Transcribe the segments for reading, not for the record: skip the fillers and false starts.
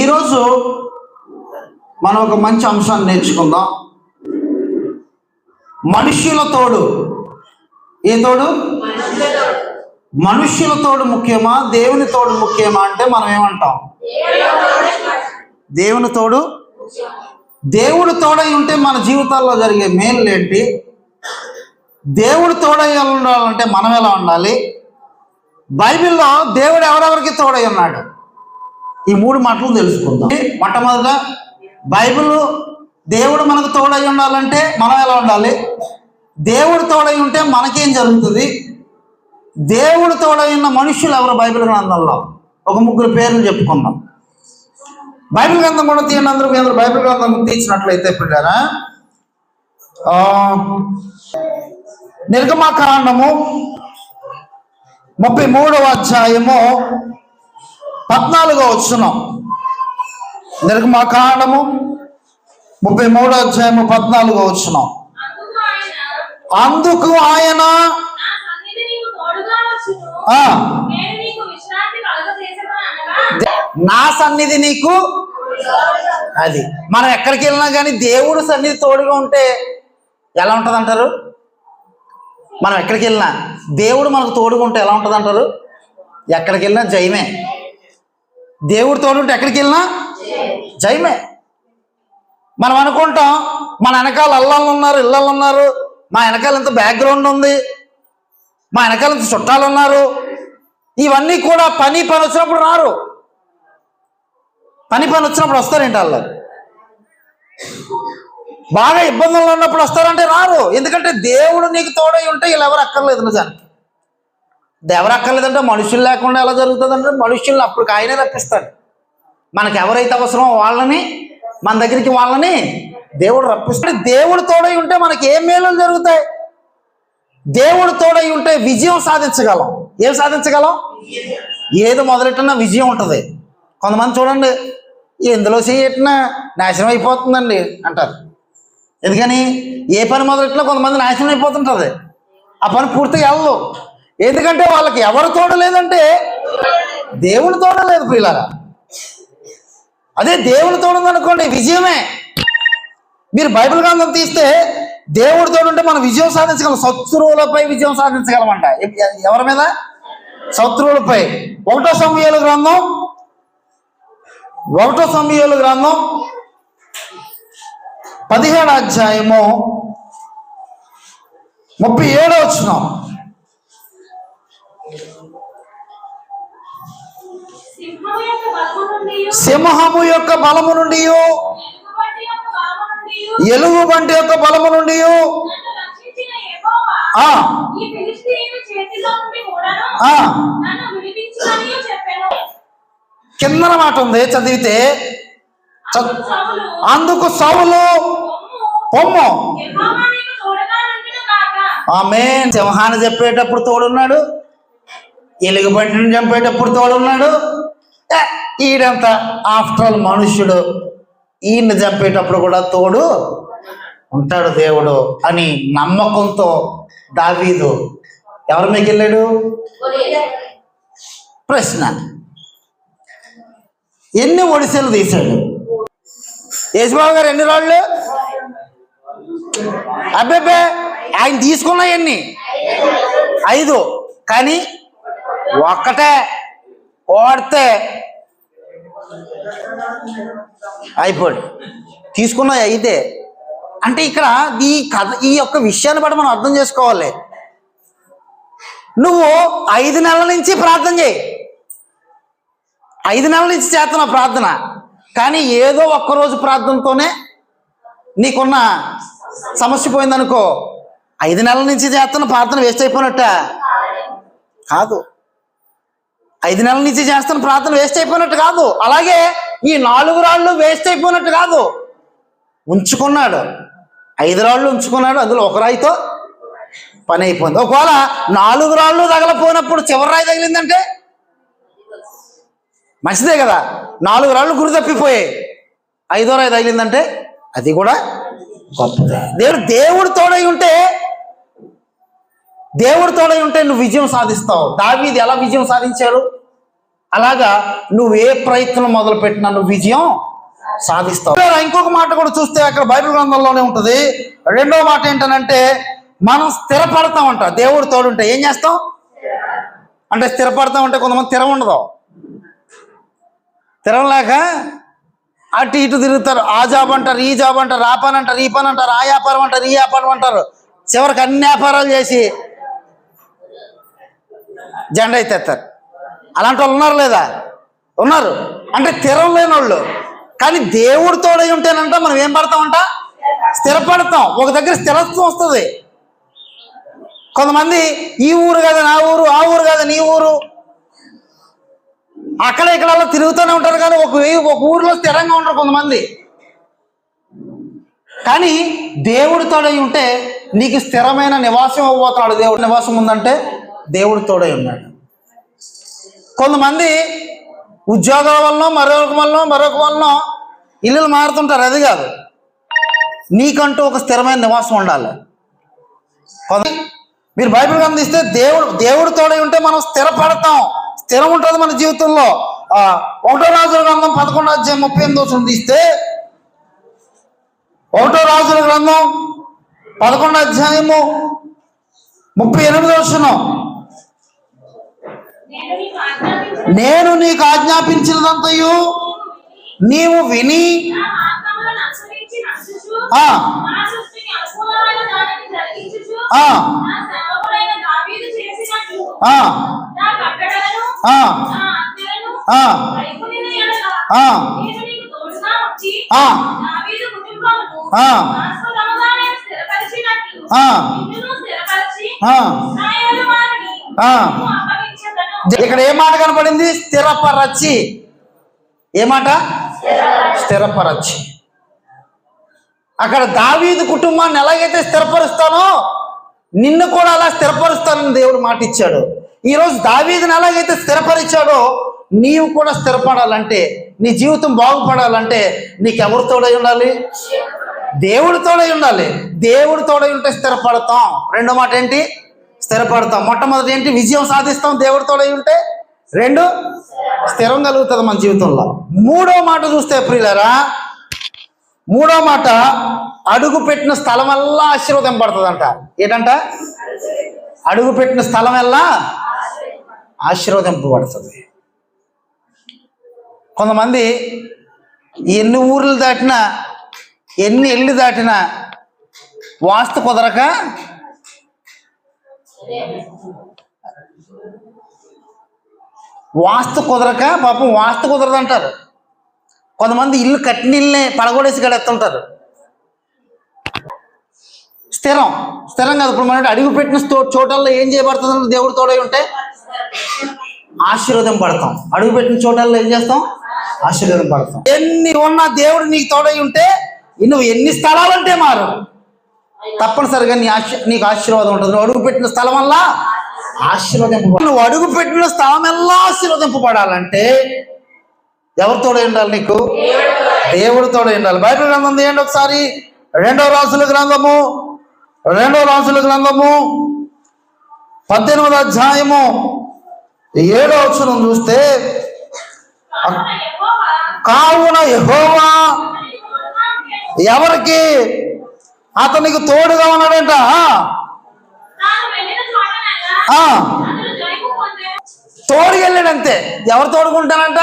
ఈరోజు మనం ఒక మంచి అంశాన్ని నేర్చుకుందాం. మనుష్యుల తోడు. ఏ తోడు? మనుష్యుల తోడు ముఖ్యమా, దేవుని తోడు ముఖ్యమా అంటే మనం ఏమంటాం? దేవుని తోడు. దేవుడు తోడై ఉంటే మన జీవితాల్లో జరిగే మేలు ఏంటి? దేవుడు తోడై ఉండాలంటే మనం ఎలా ఉండాలి? బైబిల్లో దేవుడు ఎవరెవరికి తోడై ఉన్నాడు? ఈ మూడు మాటలు తెలుసుకుందాం. మొట్టమొదట బైబిల్ దేవుడు మనకు తోడై ఉండాలంటే మనం ఎలా ఉండాలి? దేవుడు తోడై ఉంటే మనకేం జరుగుతుంది? దేవుడు తోడై ఉన్న మనుషులు ఎవరు బైబిల్ గ్రంథంలో? ఒక ముగ్గురు పేర్లు చెప్పుకుందాం. బైబిల్ గ్రంథం కూడా తీయండి. అందరూ మీ అందరూ బైబిల్ గ్రంథం తీసినట్లయితే పిల్లరా, నిర్గమకాండము 33వ అధ్యాయము 14వ వచనం. నిర్గమకాండము 33వ అధ్యాయము 14వ వచనం. అందుకు ఆయన నా సన్నిధి నీకు. అది మనం ఎక్కడికి వెళ్ళినా కానీ దేవుడు సన్నిధి తోడుగా ఉంటే ఎలా ఉంటుంది అంటారు? మనం ఎక్కడికి వెళ్ళినా దేవుడు మనకు తోడుగా ఉంటే ఎలా ఉంటుంది అంటారు? ఎక్కడికి వెళ్ళినా జయమే. దేవుడు తోడుంటే ఎక్కడికి వెళ్ళినా జయమే. మనం అనుకుంటాం మన వెనకాల అల్లాళ్ళు ఉన్నారు, ఇళ్ళళ్ళు ఉన్నారు, మా వెనకాల ఇంత బ్యాక్గ్రౌండ్ ఉంది, మా వెనకాల ఇంత చుట్టాలు ఉన్నారు. ఇవన్నీ కూడా పని వచ్చినప్పుడు రారు. పని వచ్చినప్పుడు వస్తారేంటి? వాళ్ళు బాగా ఇబ్బందులు ఉన్నప్పుడు వస్తారంటే రారు. ఎందుకంటే దేవుడు నీకు తోడై ఉంటే వీళ్ళు ఎవరు అక్కర్లేదు. నిజానికి ఎవరు అక్కర్లేదంటే మనుషులు లేకుండా ఎలా జరుగుతుందంటే మనుషుల్ని అప్పుడు ఆయనే రప్పిస్తాడు. మనకు ఎవరైతే అవసరమో వాళ్ళని మన దగ్గరికి వాళ్ళని దేవుడు రప్పిస్తాడు. దేవుడు తోడై ఉంటే మనకి ఏం మేలు జరుగుతాయి? దేవుడు తోడై ఉంటే విజయం సాధించగలం. ఏం సాధించగలం? ఏది మొదలెట్టినా విజయం ఉంటుంది. కొంతమంది చూడండి, ఎందులో చేయట్టినా నాశనం అయిపోతుందండి అంటారు. ఎందుకని? ఏ పని మొదలెట్టినా కొంతమంది నాశనం అయిపోతుంటుంది. ఆ పని పూర్తిగా వెళ్ళదు. ఎందుకంటే వాళ్ళకి ఎవరు తోడలేదంటే దేవుని తోడలేదు పిల్లరా. అదే దేవుని తోడుందనుకోండి విజయమే. మీరు బైబిల్ గ్రంథం తీస్తే దేవుడి తోడుంటే మనం విజయం సాధించగలం. శత్రువులపై విజయం సాధించగలమంట. ఎవరి మీద? శత్రువులపై. 1 సమూయేలు గ్రంథం 17వ అధ్యాయము 37వ వచనం. సింహము యొక్క బలము నుండి, ఎలుగు బంటి యొక్క బలము నుండి కిందన మాట ఉంది చదివితే, అందుకు సౌలు పొమ్ము. ఆమేన్. సింహాన్ని చెప్పేటప్పుడు తోడున్నాడు, ఎలుగుబంటిని చంపేటప్పుడు తోడున్నాడు. ఈడంతా ఆఫ్టర్ ఆల్ మనుష్యుడు, ఈయన్ని చంపేటప్పుడు కూడా తోడు ఉంటాడు దేవుడు అని నమ్మకంతో దావీదు ఎవరి మీకు వెళ్ళాడు? ప్రశ్న, ఎన్ని ఒడిసెలు తీశాడు? యేసుబాబు గారు ఎన్ని రాళ్ళు? అబ్బే ఆయన తీసుకున్నా ఎన్ని? 5. కానీ ఒక్కటే ఓడితే అయిపోయాడు. తీసుకున్నాయి అయితే. అంటే ఇక్కడ ఈ కథ, ఈ యొక్క విషయాన్ని బట్టి మనం అర్థం చేసుకోవాలి. నువ్వు 5 నెలల నుంచి ప్రార్థన చేయి, 5 నెలల నుంచి చేస్తున్నావు ప్రార్థన. కానీ ఏదో ఒక్కరోజు ప్రార్థనతోనే నీకున్న సమస్య పోయిందనుకో, 5 నెలల నుంచి చేస్తున్న ప్రార్థన వేస్ట్ అయిపోయినట్ట కాదు. 5 నెలల నుంచి చేస్తున్న ప్రార్థన వేస్ట్ అయిపోయినట్టు కాదు. అలాగే ఈ 4 రాళ్ళు వేస్ట్ అయిపోయినట్టు కాదు. ఉంచుకున్నాడు, 5 రాళ్ళు ఉంచుకున్నాడు, అందులో ఒక రాయితో పని అయిపోయింది. ఒకవేళ 4 రాళ్ళు తగలపోయినప్పుడు చివరి రాయి తగిలిందంటే మంచిదే కదా. 4 రాళ్ళు గురి తప్పిపోయాయి, 5వ రాయి తగిలిందంటే అది కూడా గొప్పదే. దేవుడు తోడై ఉంటే నువ్వు విజయం సాధిస్తావు. దావీదు ఎలా విజయం సాధించాడు? అలాగా నువ్వు ఏ ప్రయత్నం మొదలు పెట్టినా నువ్వు విజయం సాధిస్తావు. ఇంకొక మాట కూడా చూస్తే అక్కడ బైబిల్ గ్రంథంలోనే ఉంటుంది. రెండో మాట ఏంటనంటే మనం స్థిరపడతామంట. దేవుడు తోడుంటే ఏం చేస్తాం అంటే స్థిరపడతామంటే కొంతమంది స్థిరం ఉండదు, స్థిరం లేక అటు ఇటు తిరుగుతారు. ఆ జాబ్ అంటారు, ఈ జాబ్ అంటారు, ఆ పని అంటారు, ఈ పని అంటారు, ఆ వ్యాపారం అంటారు, ఈ వ్యాపారం అంటారు, చివరికి అన్ని వ్యాపారాలు చేసి జెండా ఎత్తేస్తారు. అలాంటి వాళ్ళు ఉన్నారు లేదా? ఉన్నారు. అంటే స్థిరం లేని వాళ్ళు. కానీ దేవుడు తోడై ఉంటేనంట మనం ఏం పడతామంట, స్థిరపడతాం. ఒక దగ్గర స్థిరత్వం వస్తుంది. కొంతమంది ఈ ఊరు కదా నా ఊరు, ఆ ఊరు కదా నీ ఊరు, అక్కడ ఇక్కడ తిరుగుతూనే ఉంటారు. కానీ ఒక ఊరిలో స్థిరంగా ఉంటారు కొంతమంది. కానీ దేవుడు తోడై ఉంటే నీకు స్థిరమైన నివాసం అవ్వబోతున్నాడు. దేవుడు నివాసం ఉందంటే దేవుడు తోడై ఉన్నాడు. కొంతమంది ఉద్యోగాల వలన మరొక వలన ఇల్లులు మారుతుంటారు. అది కాదు, నీకంటూ ఒక స్థిరమైన నివాసం ఉండాలి. మీరు బైబిల్ గమనిస్తే దేవుడు తోడై ఉంటే మనం స్థిరపడతాం, స్థిరం ఉంటుంది మన జీవితంలో. 1 రాజుల గ్రంథం 11:38 తీస్తే 1 రాజుల గ్రంథం 11:38 నేను నీకు ఆజ్ఞాపించినదంతయు నీవు విని ఇక్కడ ఏ మాట కనపడింది? స్థిరపరచి. ఏ మాట? స్థిరపరచి. అక్కడ దావీదు కుటుంబాన్ని ఎలాగైతే స్థిరపరుస్తానో నిన్ను కూడా అలా స్థిరపరుస్తానని దేవుడు మాట ఇచ్చాడు. ఈరోజు దావీదుని ఎలాగైతే స్థిరపరిచాడో నీవు కూడా స్థిరపడాలంటే, నీ జీవితం బాగుపడాలంటే నీకెవరు తోడై ఉండాలి? దేవుడు తోడై ఉండాలి. దేవుడు తోడై ఉంటే స్థిరపడతాం. రెండో మాట ఏంటి? స్థిరపడతాం. మొట్టమొదటి ఏంటి? విజయం సాధిస్తాం దేవుడు తోడై ఉంటే. రెండు, స్థిరం కలుగుతుంది మన జీవితంలో. మూడో మాట చూస్తే ప్రియులారా, మూడో మాట అడుగు పెట్టిన స్థలం వల్ల ఆశీర్వదింపబడుతుందంట. ఏంటంట? అడుగు పెట్టిన స్థలం వల్ల ఆశీర్వదింపబడుతుంది. కొంతమంది ఎన్ని ఊర్లు దాటినా, ఎన్ని ఇళ్ళు దాటినా వాస్తు కుదరక పాపం వాస్తు కుదరదంటారు. కొంతమంది ఇల్లు కట్టిన ఇల్లునే పడగొడేసి గడెత్తుంటారు. స్థిరం కాదు. ఇప్పుడు మన అడుగు పెట్టిన చోటల్లో ఏం చేయబడుతుంది? దేవుడు తోడై ఉంటే ఆశీర్వదింపబడతాం. అడుగు పెట్టిన చోటల్లో ఏం చేస్తాం? ఆశీర్వదింపబడతాం. ఎన్ని ఉన్నా దేవుడు నీకు తోడై ఉంటే నువ్వు ఎన్ని స్థలాలంటే మారు, తప్పనిసరిగా నీకు ఆశీర్వాదం ఉంటుంది. నువ్వు అడుగు పెట్టిన స్థలం వల్ల నువ్వు అడుగు పెట్టిన స్థలం వల్ల ఆశీర్వదింపబడాలంటే ఎవరు తోడై ఉండాలి? నీకు దేవుడు తోడై ఉండాలి. బైబిల్ గ్రంథం తీయండి ఒకసారి. 2 రాజుల గ్రంథము 18:7 చూస్తే, కావున యెహోవా ఎవరికి? అతనికి తోడుగా ఉన్నాడంట. తోడుగా వెళ్ళాడంతే. ఎవరు తోడుకుంటానంట?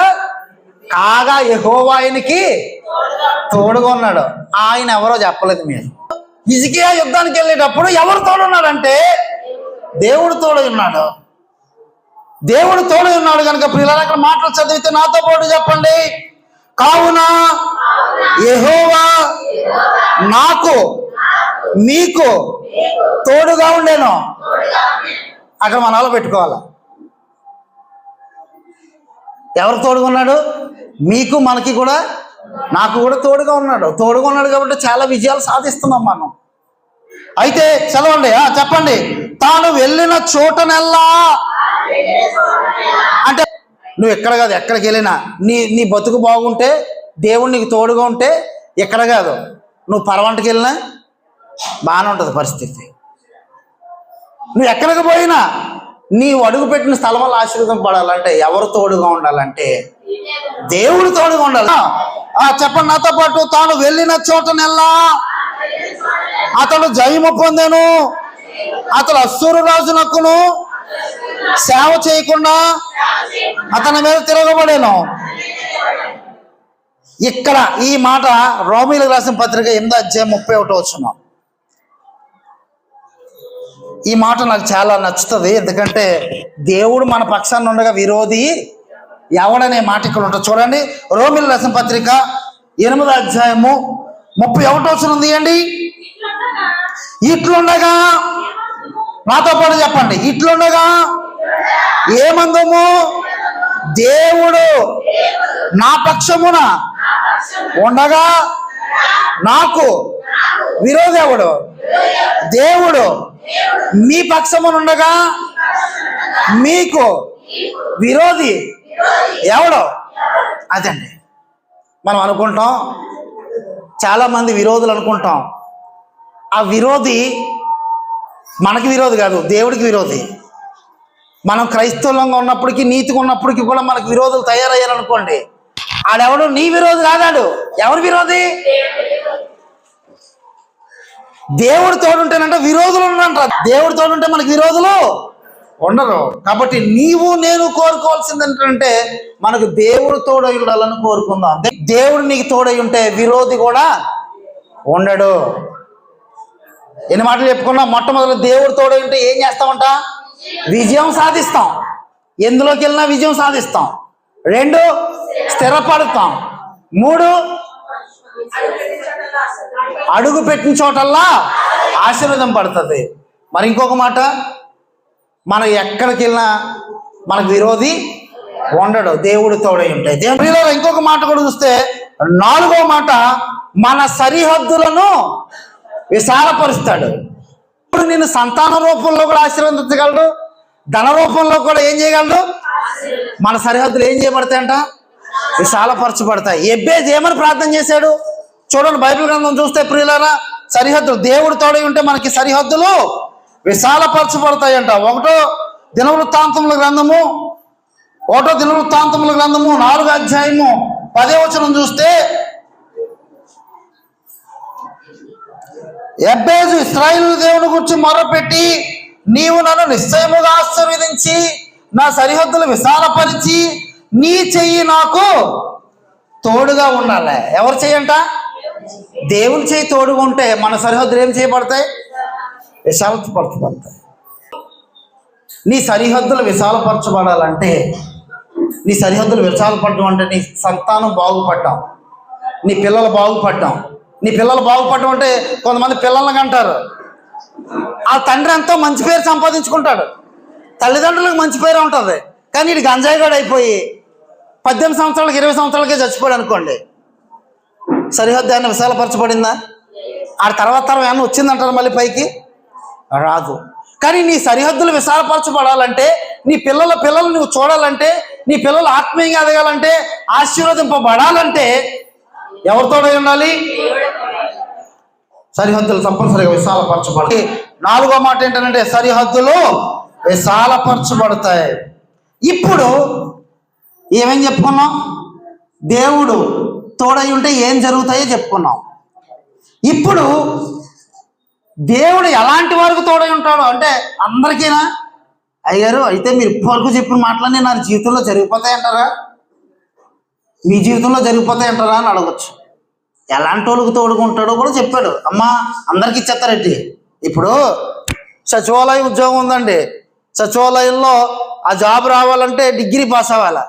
కాగా యెహోవా ఆయనకి తోడుగా ఉన్నాడు. ఆయన ఎవరో చెప్పలేదు. మీరు హిజ్కియా యుద్ధానికి వెళ్ళేటప్పుడు ఎవరు తోడున్నాడంటే దేవుడు తోడై ఉన్నాడు. దేవుడు తోడై ఉన్నాడు కనుక ప్రియులారా, అక్కడ మాటలు చదివితే నాతో పాటు చెప్పండి. కావున యెహోవా నాకు మీకు తోడుగా ఉండేను. అక్కడ మన వాళ్ళు పెట్టుకోవాలి. ఎవరు తోడుగా ఉన్నాడు? మీకు మనకి కూడా, నాకు కూడా తోడుగా ఉన్నాడు. తోడుగా ఉన్నాడు కాబట్టి చాలా విజయాలు సాధిస్తున్నాం మనం. అయితే చదవండి, చెప్పండి. తాను వెళ్ళిన చోటనెల్లా, అంటే నువ్వు ఎక్కడ కాదు, ఎక్కడికి వెళ్ళినా నీ బతుకు బాగుంటే, దేవుడు నీకు తోడుగా ఉంటే, ఎక్కడ కాదు నువ్వు పరవంటకి వెళ్ళినా బాగానే ఉంటుంది పరిస్థితి. నువ్వు ఎక్కడికి పోయినా నీవు అడుగుపెట్టిన స్థలం వల్ల ఆశీర్వదింపబడాలంటే ఎవరు తోడుగా ఉండాలంటే దేవుడు తోడుగా ఉండాలి. చెప్పండి నాతో పాటు. తాను వెళ్ళిన చోటనెల్లా అతడు జయము పొందెను, అతడు అశ్షూరు రాజునకును సేవ చేయకుండా అతని మీద తిరగబడేను. ఇక్కడ ఈ మాట రోమీయులకు రాసిన పత్రిక 8:31. ఈ మాట నాకు చాలా నచ్చుతుంది. ఎందుకంటే దేవుడు మన పక్షాన్ని ఉండగా విరోధి ఎవడనే మాట ఇక్కడ ఉంటుంది. చూడండి, రోమీయులకు రాసిన పత్రిక 8:31 తీయండి. ఇట్లుండగా, నాతో పాటు చెప్పండి, ఇట్లుండగా ఏమందము దేవుడు నా పక్షమున ఉండగా నాకు విరోధి ఎవడు? దేవుడు మీ పక్షమున ఉండగా మీకు విరోధి ఎవడు? అదండి మనం అనుకుంటాం. చాలా మంది విరోధులు అనుకుంటాం. ఆ విరోధి మనకి విరోధి కాదు, దేవుడికి విరోధి. మనం క్రైస్తవులంగా ఉన్నప్పటికీ, నీతిగా ఉన్నప్పటికీ కూడా మనకు విరోధులు తయారయ్యారు అనుకోండి, ఆడెవడు నీ విరోధి కాదాడు. ఎవరు విరోధి? దేవుడు తోడుంటేనంటే విరోధులు ఉండరంట. దేవుడు తోడుంటే మనకి విరోధులు ఉండరు. కాబట్టి నీవు నేను కోరుకోవాల్సింది ఏంటంటే మనకు దేవుడు తోడై ఉండాలని కోరుకుందాం. దేవుడు నీకు తోడై ఉంటే విరోధి కూడా ఉండడు. ఎన్ని మాటలు చెప్పుకున్నా, మొట్టమొదటి దేవుడు తోడై ఉంటే ఏం చేస్తామంట? విజయం సాధిస్తాం. ఎందులోకి వెళ్ళినా విజయం సాధిస్తాం. 2, స్థిరపడతాం. 3, అడుగు పెట్టిన చోటల్లా ఆశీర్వాదం పడుతుంది. మరి ఇంకొక మాట, మనం ఎక్కడికి వెళ్ళినా మనకు విరోధి ఉండడు, దేవుడు తోడై ఉంటాయి. దేవుడిలో ఇంకొక మాట కూడా చూస్తే 4వ మాట, మన సరిహద్దులను విశాలపరుస్తాడు. ఇప్పుడు నేను సంతాన రూపంలో కూడా ఆశీర్వదించగలడు, ధన రూపంలో కూడా ఏం చేయగలడు? మన సరిహద్దులు ఏం చేయబడతాయంట? విశాలపరచబడతాయి. ఎబ్బేజ్ ఏమని ప్రార్థన చేశాడు చూడండి, బైబిల్ గ్రంథం చూస్తే ప్రియులారా, సరిహద్దులు దేవుడు తోడై ఉంటే మనకి సరిహద్దులు విశాలపరచబడతాయంట. 1వ దినవృత్తాంతముల గ్రంథము 4వ అధ్యాయము 10వ వచనం చూస్తే, ఎబ్బేజు ఇశ్రాయేలు దేవుని గురించి మొరపెట్టి, నీవు నన్ను నిశ్చయముగా ఆశీర్వదించి నా సరిహద్దులు విశాలపరిచి నీ చెయ్యి నాకు తోడుగా ఉండాలి. ఎవరు చెయ్యంట? దేవుని చెయ్యి తోడుగా ఉంటే మన సరిహద్దులు ఏం చేయబడతాయి? విశాలపరచబడతాయి. నీ సరిహద్దులు విశాలపరచబడాలంటే, నీ సరిహద్దులు విశాలపడడం అంటే నీ సంతానం బాగుపడ్డాం, నీ పిల్లలు బాగుపడ్డాం. నీ పిల్లలు బాగుపడడం అంటే కొంతమంది పిల్లల్ని అంటారు, ఆ తండ్రి ఎంతో మంచి పేరు సంపాదించుకుంటాడు, తల్లిదండ్రులకు మంచి పేరు ఉంటుంది, కానీ ఇది గంజాయిగాడు అయిపోయి 18 సంవత్సరాలకి 20 సంవత్సరాలకే చచ్చిపోయాడు అనుకోండి, సరిహద్దు ఏమైనా విశాలపరచబడిందా? ఆ తర్వాత ఏమైనా వచ్చిందంటారు మళ్ళీ పైకి? రాదు. కానీ నీ సరిహద్దులు విశాలపరచబడాలంటే, నీ పిల్లలు నువ్వు చూడాలంటే, నీ పిల్లలు ఆత్మీయంగా ఎదగాలంటే, ఆశీర్వదింపబడాలంటే ఎవరితోడై ఉండాలి? సరిహద్దులు తప్పనిసరిగా విశాలపరచబడతాయి. 4వ మాట ఏంటంటే సరిహద్దులు విశాలపరచబడతాయి. ఇప్పుడు ఏమేం చెప్పుకున్నాం? దేవుడు తోడై ఉంటే ఏం జరుగుతాయో చెప్పుకున్నాం. ఇప్పుడు దేవుడు ఎలాంటి వరకు తోడై ఉంటాడో అంటే అందరికీనా? అయ్యారు అయితే మీరు ఇప్పటివరకు చెప్పిన మాటలన్నీ నా జీవితంలో జరిగిపోతాయంటారా? మీ జీవితంలో జరిగిపోతాయంటారా అని అడగచ్చు. ఎలాంటి వాళ్ళకి తోడుకుంటాడో కూడా చెప్పాడు. అమ్మా అందరికి ఇచ్చేస్తారండి. ఇప్పుడు సచివాలయం ఉద్యోగం ఉందండి, సచివాలయంలో ఆ జాబ్ రావాలంటే డిగ్రీ పాస్ అవ్వాలి.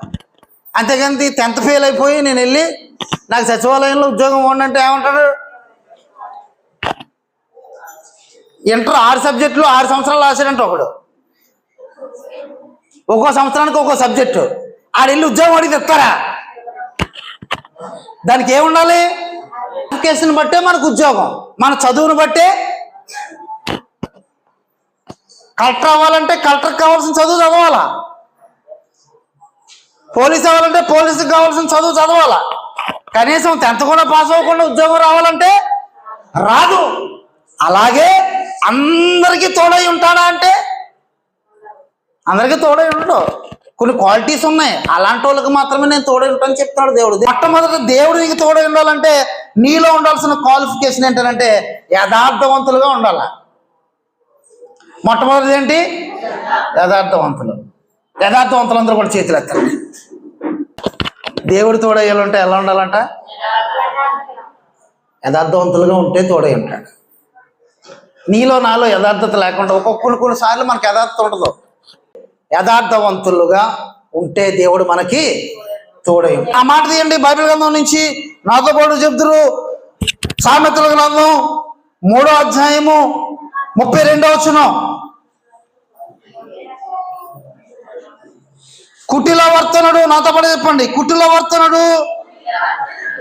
అంతేకాని 10th ఫెయిల్ అయిపోయి నేను వెళ్ళి నాకు సచివాలయంలో ఉద్యోగం ఉండంటే ఏమంటాడు? ఇంటర్ 6 సబ్జెక్టులు 6 సంవత్సరాలు రాశాడంటే ఒకడు, ఒక్కో సంవత్సరానికి ఒక్కో సబ్జెక్టు, ఆడెళ్ళి ఉద్యోగం అడిగి తెస్తారా? దానికి ఏముండాలి? కేసుని బట్టే మనకు ఉద్యోగం, మన చదువును బట్టే. కలెక్టర్ అవ్వాలంటే కలెక్టర్కి కావాల్సిన చదువు చదవాలా, పోలీస్ అవ్వాలంటే పోలీసుకి కావాల్సిన చదువు చదవాలా. కనీసం 10th కూడా పాస్ అవ్వకుండా ఉద్యోగం రావాలంటే రాదు. అలాగే అందరికీ తోడై ఉంటాడా అంటే అందరికీ తోడై ఉండడు. కొన్ని క్వాలిటీస్ ఉన్నాయి, అలాంటి వాళ్ళకి మాత్రమే నేను తోడై ఉంటానని చెప్తున్నాడు దేవుడు. మొట్టమొదట దేవుడు నీకు తోడై ఉండాలంటే నీలో ఉండాల్సిన క్వాలిఫికేషన్ ఏంటంటే యథార్థవంతులుగా ఉండాలి. మొట్టమొదటిది ఏంటి? యథార్థవంతులు. యథార్థవంతులందరూ కూడా చేతులు ఎత్తాలి. దేవుడు తోడయ్యాలంటే ఎలా ఉండాలంట? యథార్థవంతులుగా ఉంటే తోడై ఉంటాడు. నీలో నాలో యథార్థత లేకుండా కొన్నిసార్లు మనకు యథార్థత ఉండదు. యథార్థవంతులుగా ఉంటే దేవుడు మనకి తోడై. ఆ మాట తీయండి బైబిల్ గ్రంథం నుంచి. నాతో పాటు చెప్తురు సామెతల గ్రంథం 3వ అధ్యాయము 32వ వచనం. కుటిల వర్తనుడు, నాతో పాటు చెప్పండి, కుటిల వర్తనుడు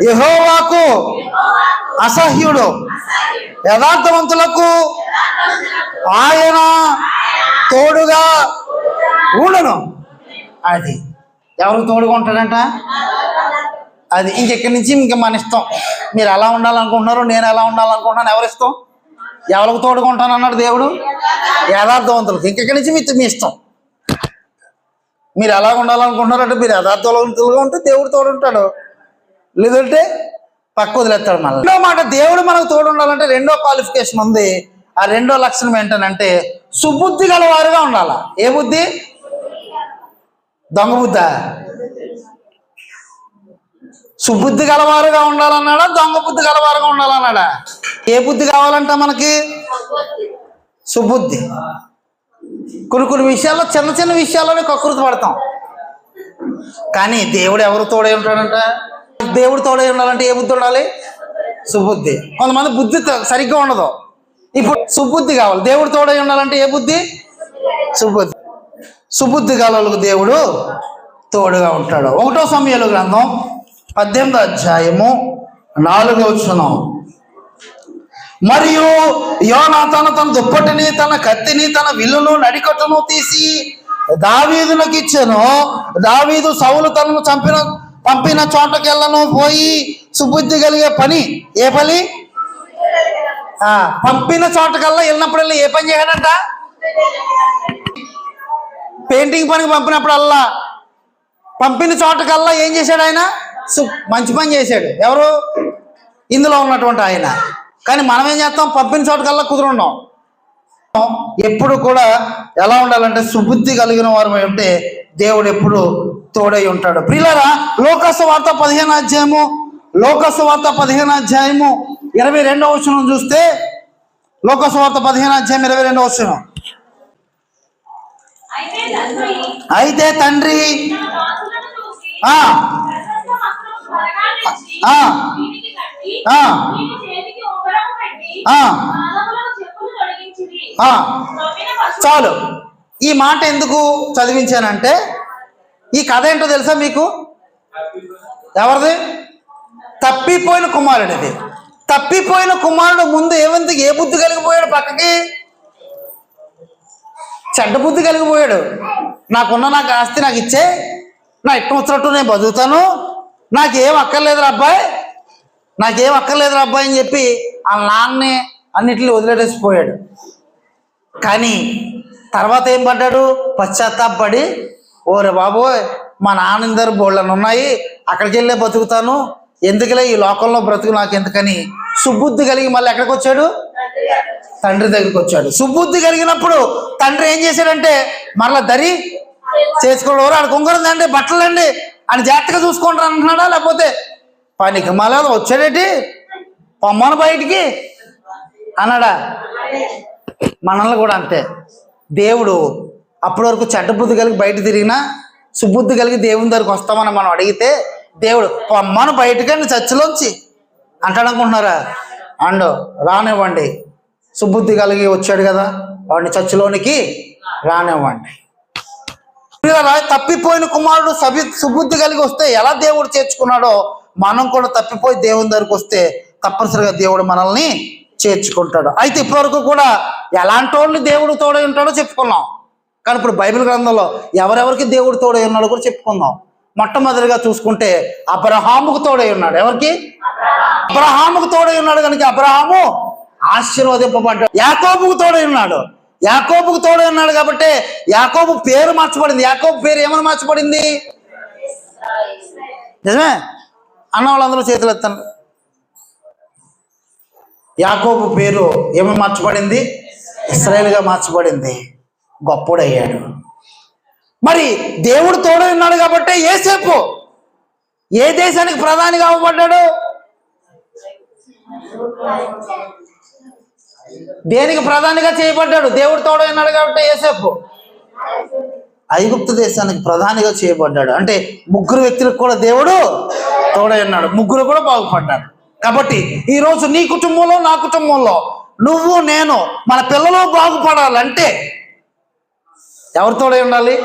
యెహోవాకు అసహ్యుడు, యథార్థవంతులకు ఆయన తోడుగా ఉండను. అది ఎవరు తోడుగా ఉంటాడంట? అది ఇంకెక్కడి నుంచి ఇంక మన ఇష్టం. మీరు ఎలా ఉండాలనుకుంటున్నారు, నేను ఎలా ఉండాలనుకుంటున్నాను, ఎవరి ఇష్టం? ఎవరికి తోడుగా ఉంటాను అన్నాడు దేవుడు? యథార్థవంతులకు. ఇంకెక్కడి నుంచి మీ ఇష్టం. మీరు ఎలా ఉండాలనుకుంటున్నారు అంటే మీరు యథార్థవంతులుగా ఉంటే దేవుడు తోడు ఉంటాడు, లేదంటే పక్క వదిలేస్తాడు. మళ్ళీ రెండో మాట, దేవుడు మనకు తోడు ఉండాలంటే రెండో క్వాలిఫికేషన్ ఉంది. ఆ రెండో లక్షణం ఏంటనంటే సుబుద్ధి గలవారుగా ఉండాల. ఏ బుద్ధి? దొంగ బుద్ధ? సుబుద్ధి గలవారుగా ఉండాలన్నాడా, దొంగ బుద్ధి గలవారుగా ఉండాలన్నాడా? ఏ బుద్ధి కావాలంట మనకి? సుబుద్ధి. కొన్ని విషయాల్లో చిన్న చిన్న విషయాల్లోనే కకృతి పడతాం. కానీ దేవుడు ఎవరు తోడై ఉంటాడంట? దేవుడు తోడై ఉండాలంటే ఏ బుద్ధి ఉండాలి? సుబుద్ధి. కొంతమంది బుద్ధి సరిగ్గా ఉండదు. ఇప్పుడు సుబుద్ధి కావాలి. దేవుడు తోడై ఉండాలంటే ఏ బుద్ధి? సుబుద్ధి. సుబుద్ధి గలవాళ్ళకు దేవుడు తోడుగా ఉంటాడు. 1వ సమూయేలు గ్రంథం 18వ అధ్యాయము 4వ వచనం. మరియు యోనాతాను తన దుప్పటిని, తన కత్తిని, తన విల్లును, నడికట్టును తీసి దావీదునకు ఇచ్చెను. దావీదు సౌలు తనను పంపిన చోటకెళ్ళను పోయి సుబుద్ధి కలిగే పని. ఏ పని? పంపిన చోటకల్లా వెళ్ళినప్పుడల్లా ఏ పని చేయాలంట? పెయింటింగ్ పనికి పంపినప్పుడల్లా పంపిన చోటకల్లా ఏం చేశాడు ఆయన? మంచి పని చేశాడు. ఎవరు? ఇందులో ఉన్నటువంటి ఆయన. కానీ మనం ఏం చేస్తాం? పంపిన చోటకల్లా కుదురున్నాం. ఎప్పుడు కూడా ఎలా ఉండాలంటే సుబుద్ధి కలిగిన వారు ఉంటే దేవుడు ఎప్పుడు తోడై ఉంటాడు. ప్రియులారా, లోకసువార్త 15వ అధ్యాయము 22వ వచనం చూస్తే, లోకసువార్త 15వ అధ్యాయం 22వ వచనం. అయితే తండ్రి చాలు. ఈ మాట ఎందుకు చదివించానంటే ఈ కథ ఏంటో తెలుసా మీకు? ఎవరిది? తప్పిపోయిన కుమారుడిది. తప్పిపోయిన కుమారుడు ముందు ఏ బుద్ధి కలిగిపోయాడు? పక్కకి చెడ్డ బుద్ధి కలిగిపోయాడు. నాకు ఆస్తి నాకు ఇచ్చే, నా ఇష్టం వచ్చినట్టు నేను బతుకుతాను, నాకేం అక్కర్లేదురా అబ్బాయి అని చెప్పి ఆ నాన్నే అన్నిటిని వదిలేసిపోయాడు. కానీ తర్వాత ఏం పడ్డాడు? పశ్చాత్తాపడి, ఓరే బాబోయ్ మా నాన్నందరూ బోళ్ళని ఉన్నాయి, అక్కడికి వెళ్ళే బతుకుతాను, ఎందుకులే ఈ లోకంలో బ్రతుకు నాకు ఎందుకని సుబుద్ధి కలిగి మళ్ళీ ఎక్కడికి వచ్చాడు? తండ్రి దగ్గరికి వచ్చాడు. సుబుద్ధి కలిగినప్పుడు తండ్రి ఏం చేశాడంటే మరలా దరి చేసుకోవడం, ఆడు కొంగరండి బట్టలండి అని జాగ్రత్తగా చూసుకుంటారు అంటున్నాడా? లేకపోతే పనికి మళ్ళీ వచ్చాడేటి పొమ్మను బయటికి అన్నాడా? మనల్ని కూడా అంతే. దేవుడు అప్పటి వరకు చెడ్డ బుద్ధి కలిగి బయట తిరిగినా సుబుద్ధి కలిగి దేవుని దగ్గరికి వస్తామని మనం అడిగితే దేవుడు పొమ్మను బయటకండి చర్చిలోంచి అంటాడు అనుకుంటున్నారా? అండు రానివ్వండి, సుబుద్ధి కలిగి వచ్చాడు కదా వాడిని చర్చిలోనికి రానివ్వండి. తప్పిపోయిన కుమారుడు సుబుద్ధి కలిగి వస్తే ఎలా దేవుడు చేర్చుకున్నాడో మనం కూడా తప్పిపోయి దేవుని దగ్గరికి వస్తే తప్పనిసరిగా దేవుడు మనల్ని చేర్చుకుంటాడు. అయితే ఇప్పటివరకు కూడా ఎలాంటి వాళ్ళు దేవుడు తోడై ఉంటాడో చెప్పుకున్నాం. కానీ ఇప్పుడు బైబిల్ గ్రంథంలో ఎవరెవరికి దేవుడు తోడై ఉన్నాడో కూడా చెప్పుకుందాం. మొట్టమొదటిగా చూసుకుంటే అబ్రహాముకు తోడై ఉన్నాడు. ఎవరికి? అబ్రహాముకు తోడై ఉన్నాడు కనుక అబ్రహాము ఆశీర్వదింపబడ్డాడు. యాకోబుకు తోడై ఉన్నాడు. యాకోబుకు తోడై ఉన్నాడు కాబట్టి యాకోబు పేరు మార్చబడింది. యాకోబు పేరు ఏమని మార్చబడింది? నిజమే. అన్న వాళ్ళందరూ చేతులు ఎత్తండి. యాకోబు పేరు ఏమని మార్చబడింది? ఇశ్రాయేలుగా మార్చబడింది. గొప్పోడయ్యాడు. మరి దేవుడు తోడై ఉన్నాడు కాబట్టి యోసేపు ఏ దేశానికి ప్రధానిగా అవ్వబడ్డాడు? దేనికి ప్రధానిగా చేయబడ్డాడు? దేవుడు తోడై ఉన్నాడు కాబట్టి యోసేపు ఐగుప్తు దేశానికి ప్రధానిగా చేయబడ్డాడు. అంటే ముగ్గురు వ్యక్తులకు కూడా దేవుడు తోడై ఉన్నాడు. ముగ్గురు కూడా బాగుపడ్డారు. కాబట్టి ఈరోజు నీ కుటుంబంలో, నా కుటుంబంలో, నువ్వు, నేను, మన పిల్లలు బాగుపడాలంటే ఎవరు తోడై ఉండాలి?